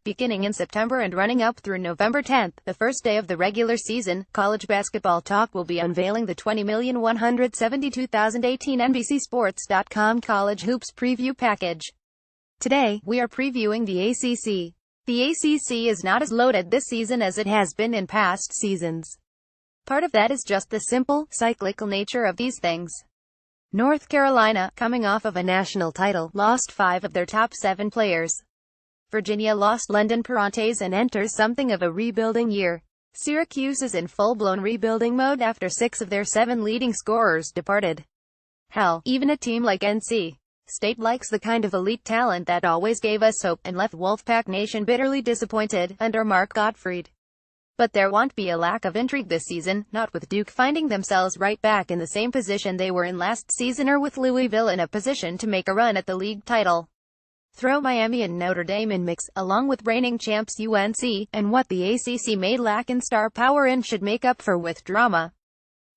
Beginning in September and running up through November 10th, the first day of the regular season, College Basketball Talk will be unveiling the 20,172,018 NBCSports.com College Hoops Preview Package. Today, we are previewing the ACC. The ACC is not as loaded this season as it has been in past seasons. Part of that is just the simple, cyclical nature of these things. North Carolina, coming off of a national title, lost 5 of their top 7 players. Virginia lost London Perrantes and enters something of a rebuilding year. Syracuse is in full-blown rebuilding mode after 6 of their 7 leading scorers departed. Hell, even a team like NC State likes the kind of elite talent that always gave us hope and left Wolfpack Nation bitterly disappointed under Mark Gottfried. But there won't be a lack of intrigue this season, not with Duke finding themselves right back in the same position they were in last season or with Louisville in a position to make a run at the league title. Throw Miami and Notre Dame in mix, along with reigning champs UNC, and what the ACC may lack in star power and should make up for with drama.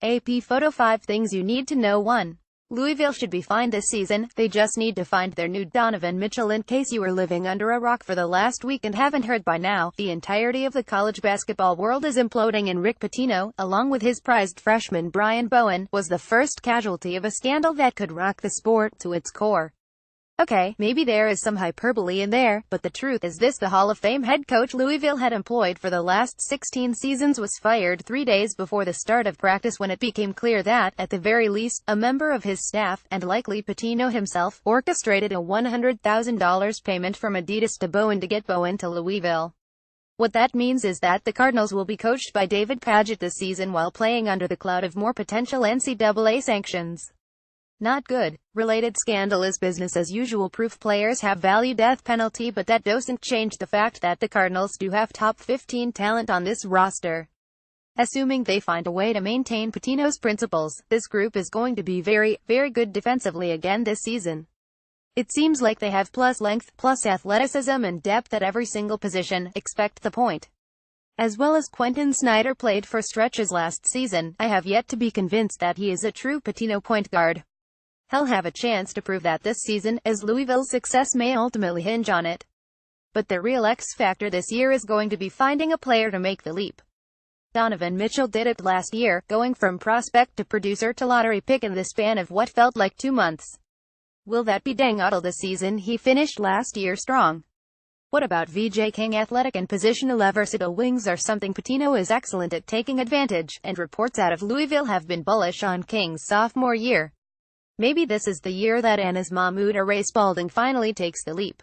AP Photo 5 Things You Need to Know. 1. Louisville should be fine this season, they just need to find their new Donovan Mitchell. In case you were living under a rock for the last week and haven't heard by now, the entirety of the college basketball world is imploding and Rick Pitino, along with his prized freshman Brian Bowen, was the first casualty of a scandal that could rock the sport to its core. Okay, maybe there is some hyperbole in there, but the truth is this: the Hall of Fame head coach Louisville had employed for the last 16 seasons was fired 3 days before the start of practice when it became clear that, at the very least, a member of his staff, and likely Pitino himself, orchestrated a $100,000 payment from Adidas to Bowen to get Bowen to Louisville. What that means is that the Cardinals will be coached by David Padgett this season while playing under the cloud of more potential NCAA sanctions. Not good. Related scandal is business as usual. Proof players have value death penalty, but that doesn't change the fact that the Cardinals do have top 15 talent on this roster. Assuming they find a way to maintain Pitino's principles, this group is going to be very, very good defensively again this season. It seems like they have plus length, plus athleticism and depth at every single position, expect the point. As well as Quentin Snyder played for stretches last season, I have yet to be convinced that he is a true Pitino point guard. He'll have a chance to prove that this season, as Louisville's success may ultimately hinge on it. But the real X factor this year is going to be finding a player to make the leap. Donovan Mitchell did it last year, going from prospect to producer to lottery pick in the span of what felt like 2 months. Will that be dang auto this season? He finished last year strong. What about VJ King? Athletic and positional versatile wings are something Pitino is excellent at taking advantage, and reports out of Louisville have been bullish on King's sophomore year. Maybe this is the year that Anas Mahmoud or Ray Spalding finally takes the leap.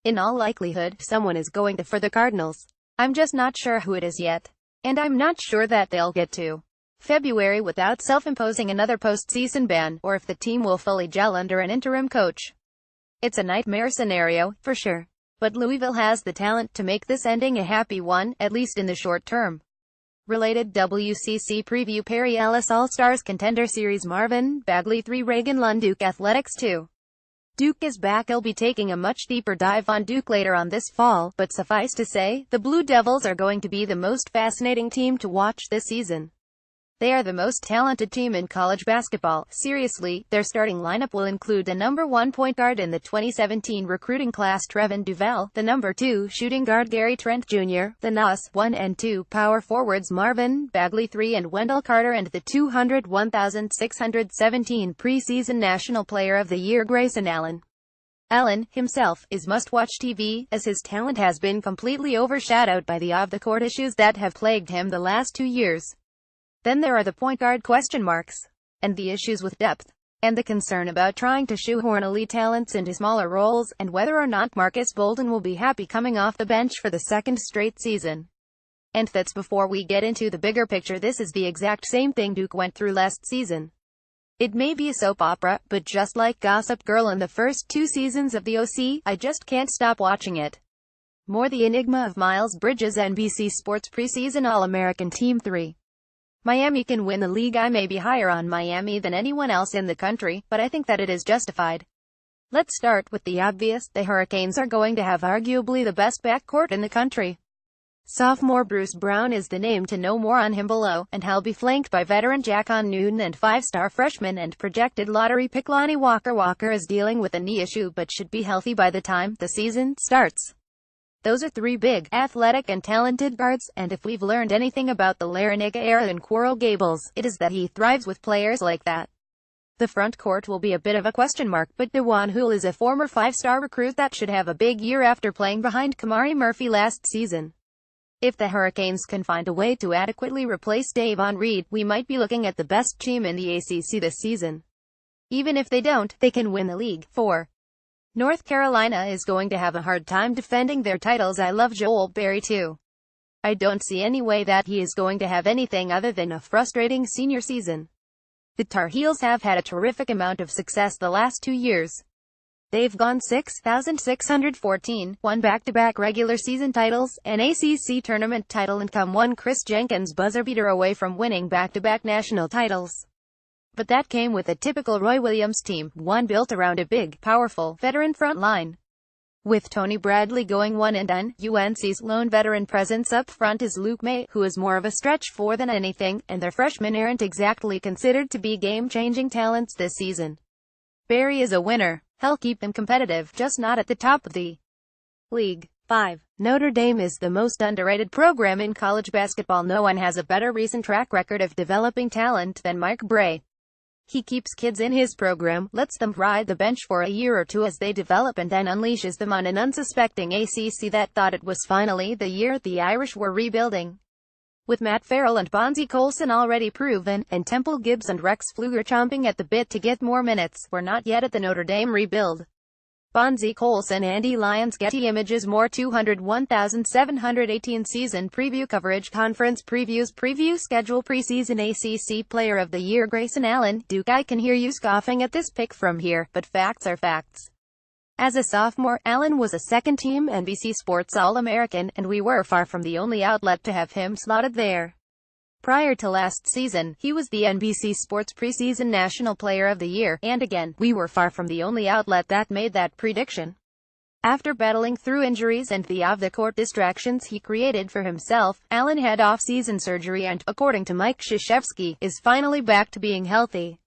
In all likelihood, someone is going to for the Cardinals. I'm just not sure who it is yet. And I'm not sure that they'll get to February without self-imposing another postseason ban, or if the team will fully gel under an interim coach. It's a nightmare scenario, for sure. But Louisville has the talent to make this ending a happy one, at least in the short term. Related WCC preview: Perry Ellis All-Stars Contender Series, Marvin Bagley 3, Reagan Lund Duke Athletics 2. Duke is back. I'll be taking a much deeper dive on Duke later on this fall, but suffice to say, the Blue Devils are going to be the most fascinating team to watch this season. They are the most talented team in college basketball. Seriously, their starting lineup will include the number 1 point guard in the 2017 recruiting class Trevin Duval, the number 2 shooting guard Gary Trent Jr., the NOS 1 and 2 power forwards Marvin Bagley 3 and Wendell Carter, and the 201,617 preseason National Player of the Year Grayson Allen. Allen, himself, is must-watch TV, as his talent has been completely overshadowed by the off-the-court issues that have plagued him the last 2 years. Then there are the point guard question marks, and the issues with depth, and the concern about trying to shoehorn elite talents into smaller roles, and whether or not Marcus Bolden will be happy coming off the bench for the 2nd straight season. And that's before we get into the bigger picture. This is the exact same thing Duke went through last season. It may be a soap opera, but just like Gossip Girl in the first 2 seasons of the OC, I just can't stop watching it. More the enigma of Miles Bridges. NBC Sports Preseason All-American Team 3. Miami can win the league. I may be higher on Miami than anyone else in the country, but I think that it is justified. Let's start with the obvious: the Hurricanes are going to have arguably the best backcourt in the country. Sophomore Bruce Brown is the name to know. More on him below, and he'll be flanked by veteran Jaquan Newton and 5-star freshman and projected lottery pick Lonnie Walker. Walker is dealing with a knee issue but should be healthy by the time the season starts. Those are three big, athletic and talented guards, and if we've learned anything about the Larinaga era in Coral Gables, it is that he thrives with players like that. The front court will be a bit of a question mark, but Dewan Hool is a former five-star recruit that should have a big year after playing behind Kamari Murphy last season. If the Hurricanes can find a way to adequately replace Davon Reed, we might be looking at the best team in the ACC this season. Even if they don't, they can win the league. 4. North Carolina is going to have a hard time defending their titles. I love Joel Berry too. I don't see any way that he is going to have anything other than a frustrating senior season. The Tar Heels have had a terrific amount of success the last 2 years. They've gone 6,614, won back-to-back regular season titles, an ACC tournament title, and come one Chris Jenkins buzzer beater away from winning back-to-back national titles. But that came with a typical Roy Williams team, one built around a big, powerful, veteran front line. With Tony Bradley going one and done, UNC's lone veteran presence up front is Luke May, who is more of a stretch four than anything, and their freshmen aren't exactly considered to be game-changing talents this season. Barry is a winner. He'll keep them competitive, just not at the top of the league. 5. Notre Dame is the most underrated program in college basketball. No one has a better recent track record of developing talent than Mike Brey. He keeps kids in his program, lets them ride the bench for a year or two as they develop, and then unleashes them on an unsuspecting ACC that thought it was finally the year the Irish were rebuilding. With Matt Farrell and Bonzie Colson already proven, and Temple Gibbs and Rex Pfluger chomping at the bit to get more minutes, we're not yet at the Notre Dame rebuild. Bonzie Colson, Andy Lyons, Getty Images. More 201,718 season preview coverage, conference previews, preview schedule, preseason ACC Player of the Year Grayson Allen. Duke, I can hear you scoffing at this pick from here, but facts are facts. As a sophomore, Allen was a second-team NBC Sports All-American, and we were far from the only outlet to have him slotted there. Prior to last season, he was the NBC Sports Preseason National Player of the Year, and again, we were far from the only outlet that made that prediction. After battling through injuries and the off-the-court distractions he created for himself, Allen had off-season surgery and, according to Mike Krzyzewski, is finally back to being healthy.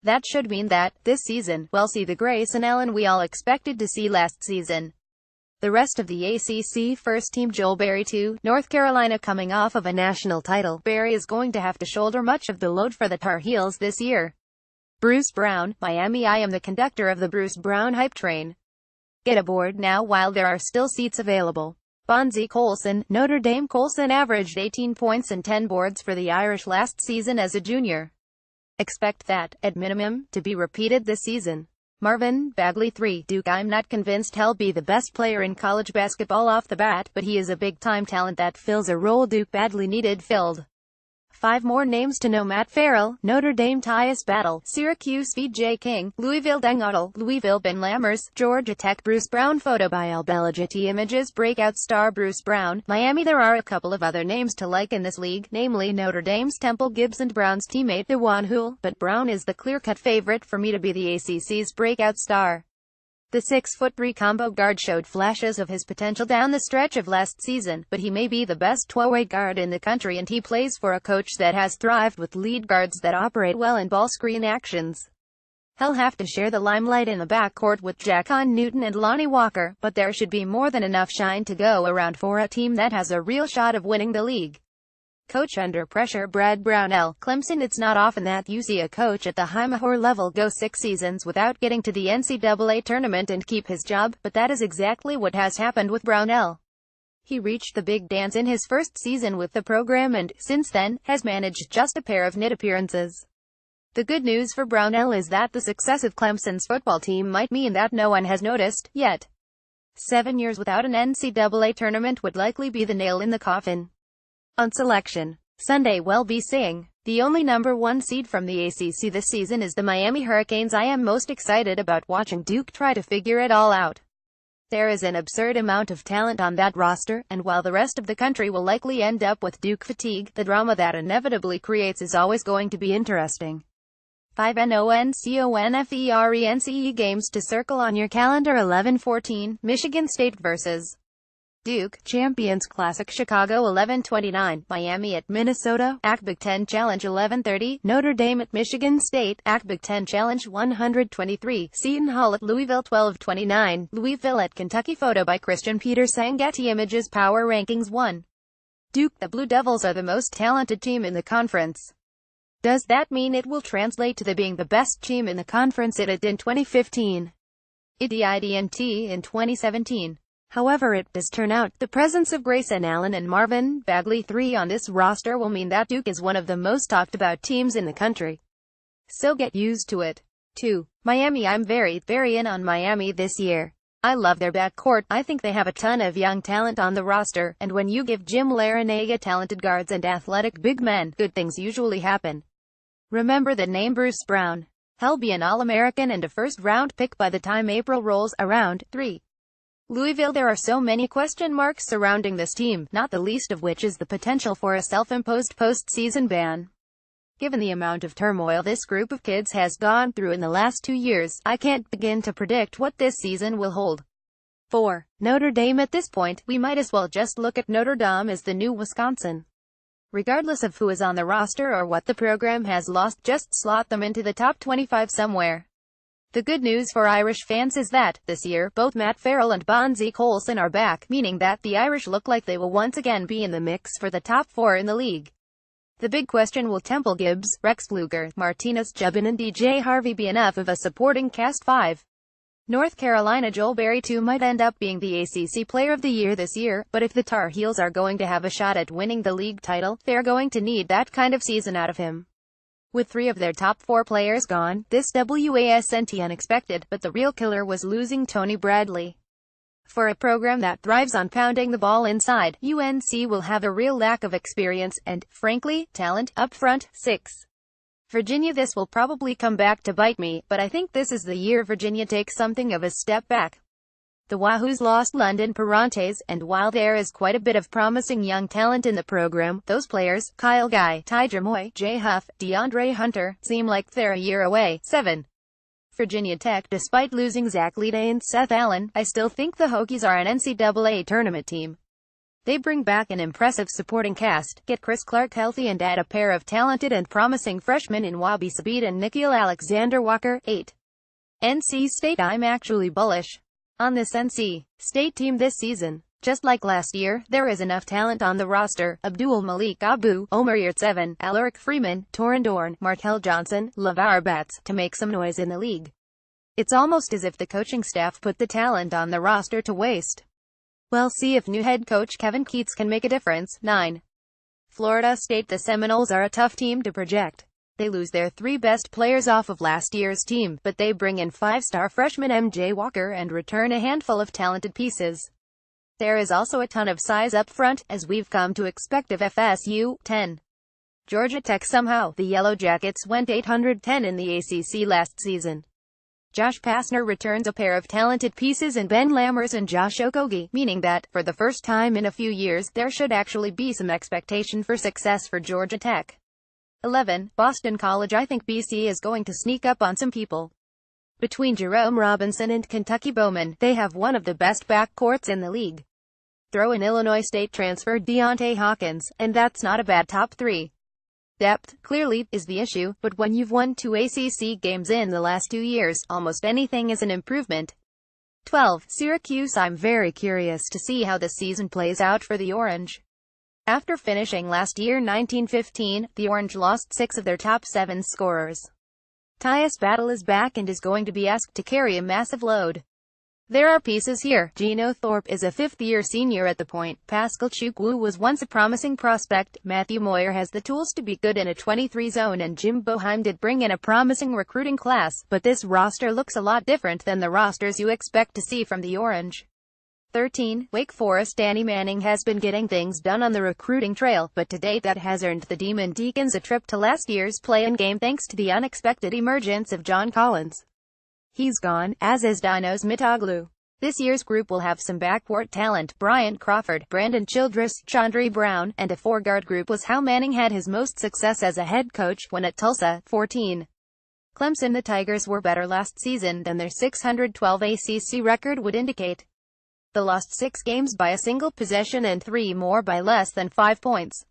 That should mean that, this season, we'll see the Grayson Allen we all expected to see last season. The rest of the ACC first team. Joel Berry 2, North Carolina coming off of a national title. Berry is going to have to shoulder much of the load for the Tar Heels this year. Bruce Brown, Miami. I am the conductor of the Bruce Brown hype train. Get aboard now while there are still seats available. Bonzie Colson, Notre Dame. Colson averaged 18 points and 10 boards for the Irish last season as a junior. Expect that, at minimum, to be repeated this season. Marvin Bagley 3, Duke. I'm not convinced he'll be the best player in college basketball off the bat, but he is a big-time talent that fills a role Duke badly needed filled. 5 more names to know. Matt Farrell, Notre Dame. Tyus Battle, Syracuse. V.J. King, Louisville. Deng Otto, Louisville. Ben Lammers, Georgia Tech. Bruce Brown photo by Albella. Getty Images. Breakout star Bruce Brown, Miami. There are a couple of other names to like in this league, namely Notre Dame's Temple Gibbs and Brown's teammate Dewan Hool, but Brown is the clear-cut favorite for me to be the ACC's breakout star. The 6'3" combo guard showed flashes of his potential down the stretch of last season, but he may be the best two-way guard in the country, and he plays for a coach that has thrived with lead guards that operate well in ball screen actions. He'll have to share the limelight in the backcourt with Jacon Newton and Lonnie Walker, but there should be more than enough shine to go around for a team that has a real shot of winning the league. Coach under pressure. Brad Brownell, Clemson. It's not often that you see a coach at the high-major level go 6 seasons without getting to the NCAA tournament and keep his job, but that is exactly what has happened with Brownell. He reached the big dance in his first season with the program and, since then, has managed just a pair of NIT appearances. The good news for Brownell is that the success of Clemson's football team might mean that no one has noticed, yet. 7 years without an NCAA tournament would likely be the nail in the coffin. On selection Sunday, we'll be seeing the only number 1 seed from the ACC this season is the Miami Hurricanes. I am most excited about watching Duke try to figure it all out. There is an absurd amount of talent on that roster, and while the rest of the country will likely end up with Duke fatigue, the drama that inevitably creates is always going to be interesting. 5 NCONFERENCE games to circle on your calendar. 11-14, Michigan State vs. Duke, Champions Classic Chicago 11:29, Miami at Minnesota, AC Big Ten Challenge 11:30, Notre Dame at Michigan State, AC Big Ten Challenge 123, Seton Hall at Louisville 12:29, Louisville at Kentucky. Photo by Christian Peterson. Getty Images. Power Rankings 1. Duke. The Blue Devils are the most talented team in the conference. Does that mean it will translate to being the best team in the conference it did in 2015? It didn't in 2017. However, it does turn out the presence of Grayson Allen and Marvin Bagley III on this roster will mean that Duke is one of the most talked about teams in the country. So get used to it. 2. Miami. I'm very in on Miami this year. I love their backcourt. I think they have a ton of young talent on the roster, and when you give Jim Larinaga talented guards and athletic big men, good things usually happen. Remember the name Bruce Brown. He'll be an All-American and a first-round pick by the time April rolls around. 3. Louisville. There are so many question marks surrounding this team, not the least of which is the potential for a self-imposed postseason ban. Given the amount of turmoil this group of kids has gone through in the last 2 years, I can't begin to predict what this season will hold. 4. Notre Dame. At this point, we might as well just look at Notre Dame as the new Wisconsin. Regardless of who is on the roster or what the program has lost, just slot them into the top 25 somewhere. The good news for Irish fans is that, this year, both Matt Farrell and Bonzie Colson are back, meaning that the Irish look like they will once again be in the mix for the top 4 in the league. The big question: will Temple Gibbs, Rex Pfluger, Martinez Jubin and DJ Harvey be enough of a supporting cast? 5. North Carolina. Joel Berry too might end up being the ACC Player of the Year this year, but if the Tar Heels are going to have a shot at winning the league title, they're going to need that kind of season out of him. With 3 of their top 4 players gone, this wasn't unexpected, but the real killer was losing Tony Bradley. For a program that thrives on pounding the ball inside, UNC will have a real lack of experience and, frankly, talent up front. 6. Virginia. This will probably come back to bite me, but I think this is the year Virginia takes something of a step back. The Wahoos lost London Perrantes, and while there is quite a bit of promising young talent in the program, those players, Kyle Guy, Ty Jermoy, Jay Huff, DeAndre Hunter, seem like they're a year away. 7. Virginia Tech. Despite losing Zach Leday and Seth Allen, I still think the Hokies are an NCAA tournament team. They bring back an impressive supporting cast, get Chris Clark healthy and add a pair of talented and promising freshmen in Wabi Sabit and Nickeil Alexander-Walker. 8. NC State. I'm actually bullish on this NC State team this season. Just like last year, there is enough talent on the roster: Abdul Malik Abu, Omer Yurtseven, Alaric Freeman, Torin Dorn, Markel Johnson, LeVar Batts, to make some noise in the league. It's almost as if the coaching staff put the talent on the roster to waste. We'll see if new head coach Kevin Keatts can make a difference. 9. Florida State. The Seminoles are a tough team to project. They lose their 3 best players off of last year's team, but they bring in 5-star freshman MJ Walker and return a handful of talented pieces. There is also a ton of size up front, as we've come to expect of FSU. 10. Georgia Tech. Somehow, the Yellow Jackets went 810 in the ACC last season. Josh Pastner returns a pair of talented pieces in Ben Lammers and Josh Okogie, meaning that, for the first time in a few years, there should actually be some expectation for success for Georgia Tech. 11. Boston College. I think BC is going to sneak up on some people. Between Jerome Robinson and Kentucky Bowman, they have one of the best backcourts in the league. Throw in Illinois State transfer Deontay Hawkins, and that's not a bad top 3. Depth, clearly, is the issue, but when you've won 2 ACC games in the last 2 years, almost anything is an improvement. 12. Syracuse. I'm very curious to see how the season plays out for the Orange. After finishing last year 1915, the Orange lost 6 of their top 7 scorers. Tyus Battle is back and is going to be asked to carry a massive load. There are pieces here. Geno Thorpe is a 5th-year senior at the point. Pascal Chukwu was once a promising prospect. Matthew Moyer has the tools to be good in a 23 zone, and Jim Boeheim did bring in a promising recruiting class, but this roster looks a lot different than the rosters you expect to see from the Orange. 13. Wake Forest. Danny Manning has been getting things done on the recruiting trail, but to date that has earned the Demon Deacons a trip to last year's play-in game thanks to the unexpected emergence of John Collins. He's gone, as is Dinos Mitoglu. This year's group will have some backcourt talent: Bryant Crawford, Brandon Childress, Chandri Brown, and a 4-guard group was how Manning had his most success as a head coach when at Tulsa. 14. Clemson. The Tigers were better last season than their 612 ACC record would indicate. The lost 6 games by a single possession and 3 more by less than 5 points.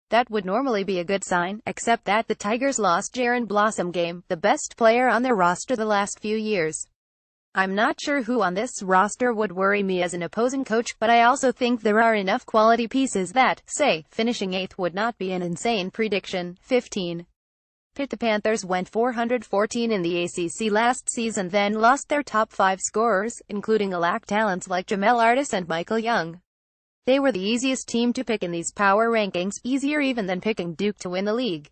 That would normally be a good sign, except that the Tigers lost Jaron Blossomgame, the best player on their roster the last few years. I'm not sure who on this roster would worry me as an opposing coach, but I also think there are enough quality pieces that, say, finishing 8th would not be an insane prediction. 15. The Panthers went 414 in the ACC last season, then lost their top 5 scorers, including elite talents like Jamel Artis and Michael Young. They were the easiest team to pick in these power rankings, easier even than picking Duke to win the league.